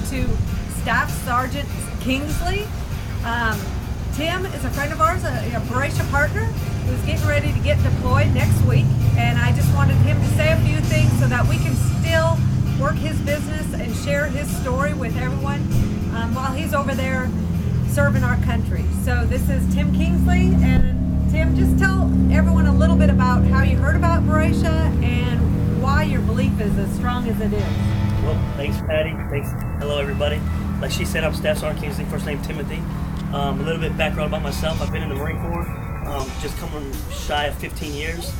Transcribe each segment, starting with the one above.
to Staff Sergeant Kingsley. Tim is a friend of ours, a Boresha partner, who's getting ready to get deployed next week, and I just wanted him to say a few things so that we can still work his business and share his story with everyone while he's over there serving our country. So this is Tim Kingsley, and Tim, just tell everyone a little bit about how you heard about Boresha and why your belief is as strong as it is. Well, thanks, Patty. Thanks. Hello, everybody. Like she said, I'm Staff Sergeant Kingsley, first name Timothy. A little bit background about myself. I've been in the Marine Corps, just coming shy of 15 years.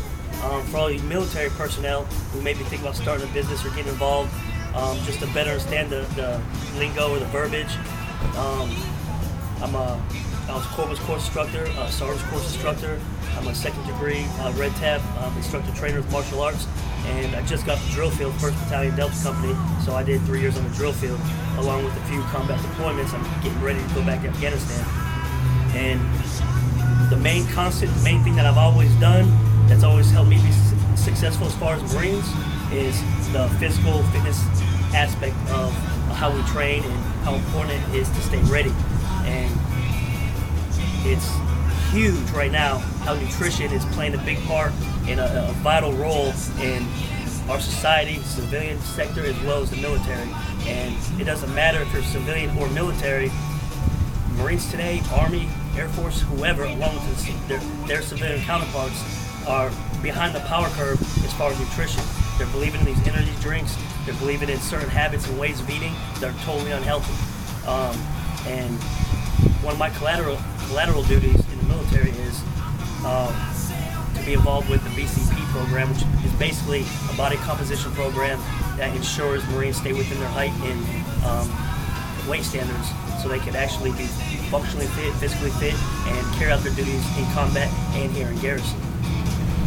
For all you military personnel who may be thinking about starting a business or getting involved, just to better understand the lingo or the verbiage, I was Corpus course instructor, Sergeant's course instructor. I'm a second degree Red Tab instructor trainer with martial arts, and I just got the drill field, 1st Battalion Delta Company, so I did 3 years on the drill field, along with a few combat deployments. I'm getting ready to go back to Afghanistan. And the main constant, the main thing that I've always done that's always helped me be successful as far as Marines is the physical fitness aspect of how we train and how important it is to stay ready. And it's huge right now how nutrition is playing a big part in a vital role in our society, civilian sector as well as the military. And it doesn't matter if you're civilian or military. Marines today, Army, Air Force, whoever, along with their civilian counterparts, are behind the power curve as far as nutrition. They're believing in these energy drinks. They're believing in certain habits and ways of eating that are totally unhealthy. And one of my collateral duties in the military is to be involved with the BCP program, which is basically a body composition program that ensures Marines stay within their height and weight standards so they can actually be functionally fit, physically fit, and carry out their duties in combat and here in garrison.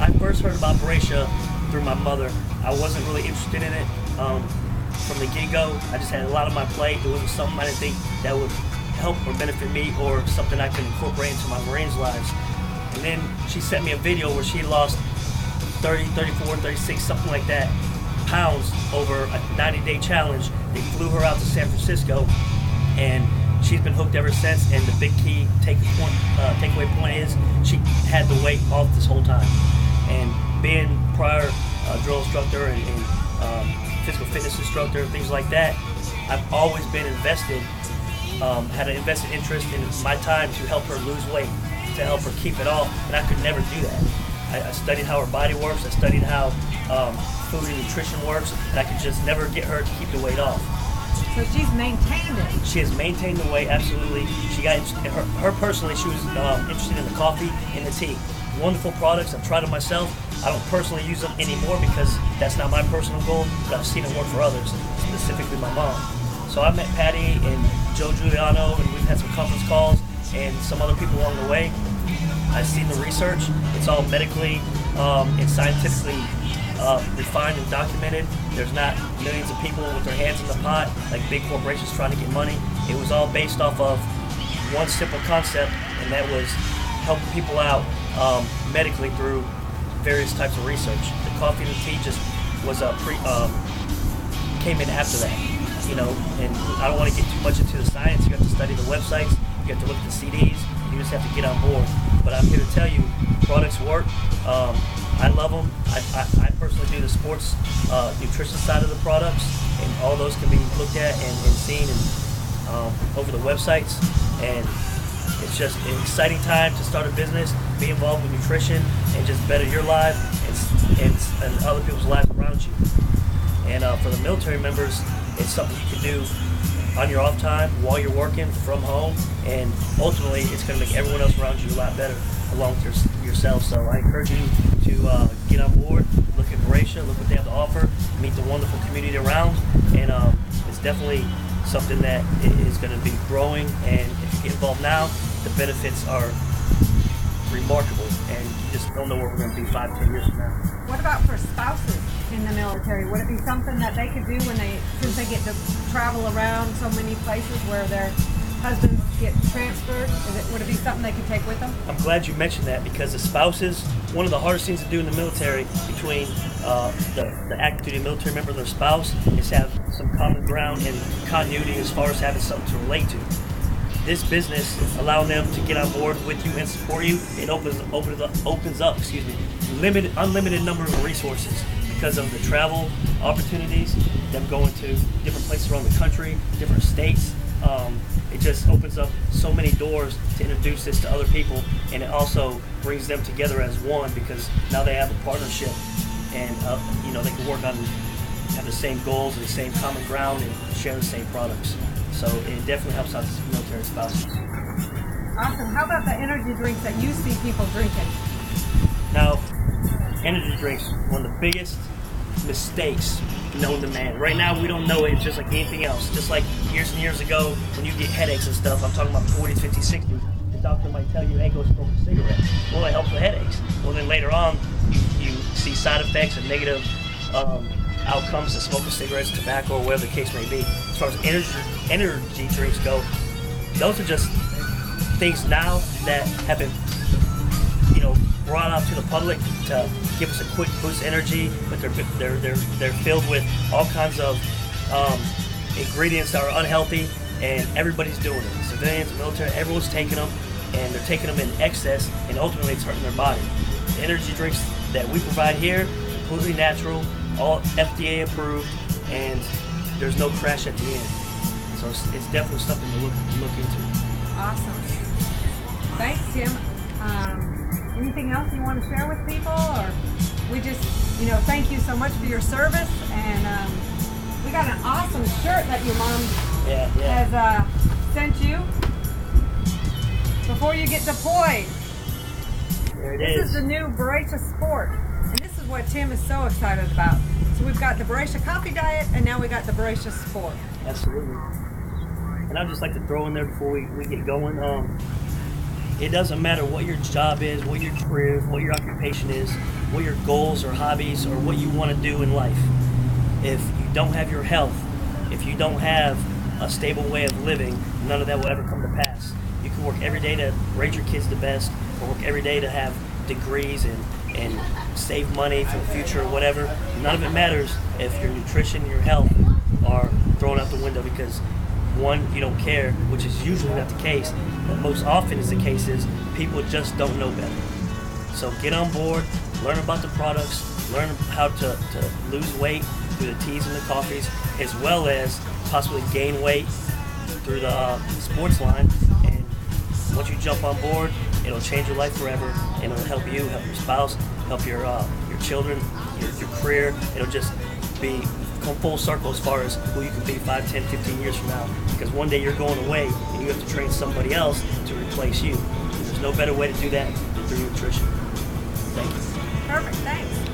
I first heard about Boresha through my mother. I wasn't really interested in it from the get-go. I just had a lot on my plate. It wasn't something I didn't think that would help or benefit me or something I could incorporate into my Marines' lives. And then she sent me a video where she lost 30, 34, 36, something like that, pounds over a 90-day challenge. They flew her out to San Francisco, and she's been hooked ever since. And the big key takeaway point is she had the weight off this whole time. And being prior drill instructor and physical fitness instructor, things like that, I've always been invested, had an invested interest in my time to help her lose weight, to help her keep it off, and I could never do that. I studied how her body works, I studied how food and nutrition works, and I could just never get her to keep the weight off. So she's maintained it. She has maintained the weight, absolutely. She got her personally, she was interested in the coffee and the tea. Wonderful products, I've tried them myself. I don't personally use them anymore because that's not my personal goal, but I've seen it work for others, specifically my mom. So I met Patty and Joe Giuliano, and we've had some conference calls and some other people along the way. I've seen the research. It's all medically and scientifically refined and documented. There's not millions of people with their hands in the pot like big corporations trying to get money. It was all based off of one simple concept, and that was helping people out medically through various types of research. The coffee and the tea just was came in after that, you know. And I don't want to get too much into the science. You have to study the websites. You have to look at the CDs. You just have to get on board. But I'm here to tell you, products work. I love them. I personally do the sports nutrition side of the products, and all those can be looked at and seen over the websites. And it's just an exciting time to start a business, be involved with nutrition, and just better your life and other people's lives around you. And for the military members, it's something you can do on your off time while you're working from home, and ultimately it's going to make everyone else around you a lot better along with yourself. So I encourage you to get on board, look at Boresha, look what they have to offer, meet the wonderful community around, and it's definitely something that is going to be growing, and if you get involved now, the benefits are remarkable, and you just don't know where we're going to be 5-10 years from now. What about for spouses in the military? Would it be something that they could do since they get to travel around so many places where they're husbands get transferred? Would it be something they could take with them? I'm glad you mentioned that because the spouses, one of the hardest things to do in the military between the active duty military member and their spouse is have some common ground and continuity as far as having something to relate to. This business, allowing them to get on board with you and support you, it opens up, unlimited number of resources because of the travel opportunities, them going to different places around the country, different states. It just opens up so many doors to introduce this to other people, and it also brings them together as one because now they have a partnership, and they can work on, have the same goals and the same common ground and share the same products. So it definitely helps out the military spouses. Awesome. How about the energy drinks that you see people drinking? Now, energy drinks, one of the biggest mistakes known to man. Right now, we don't know it just like anything else. Just like years and years ago, when you get headaches and stuff, I'm talking about 40s, 50s, 60s, the doctor might tell you, hey, go smoke a cigarette. Well, it helps with headaches. Well, then later on, you see side effects and negative outcomes to smoking cigarettes, tobacco, or whatever the case may be. As far as energy drinks go, those are just things now that have been brought out to the public to give us a quick boost of energy, but they're filled with all kinds of ingredients that are unhealthy, and everybody's doing it. Civilians, military, everyone's taking them, and they're taking them in excess, and ultimately it's hurting their body. The energy drinks that we provide here, completely natural, all FDA approved, and there's no crash at the end. So it's definitely something to look into. Awesome. Thanks, Tim. Anything else you want to share with people, or we just, thank you so much for your service, and we got an awesome shirt that your mom has sent you before you get deployed. There it This is. is the new Boresha Sport, and this is what Tim is so excited about. So we've got the Boresha Coffee Diet, and now we got the Boresha Sport. Absolutely. And I'd just like to throw in there before we get going. It doesn't matter what your job is, what your career is, what your occupation is, what your goals or hobbies or what you want to do in life. If you don't have your health, if you don't have a stable way of living, none of that will ever come to pass. You can work every day to raise your kids the best, or work every day to have degrees and save money for the future or whatever. None of it matters if your nutrition and your health are thrown out the window because one, you don't care, which is usually not the case, but most often is the case is people just don't know better. So get on board, learn about the products, learn how to lose weight through the teas and the coffees, as well as possibly gain weight through the sports line. And once you jump on board, it'll change your life forever, and it'll help you, help your spouse, help your children, your career. It'll just come full circle as far as who you can be 5, 10, 15 years from now. Because one day you're going away and you have to train somebody else to replace you. There's no better way to do that than through nutrition. Thank you. Perfect, thanks.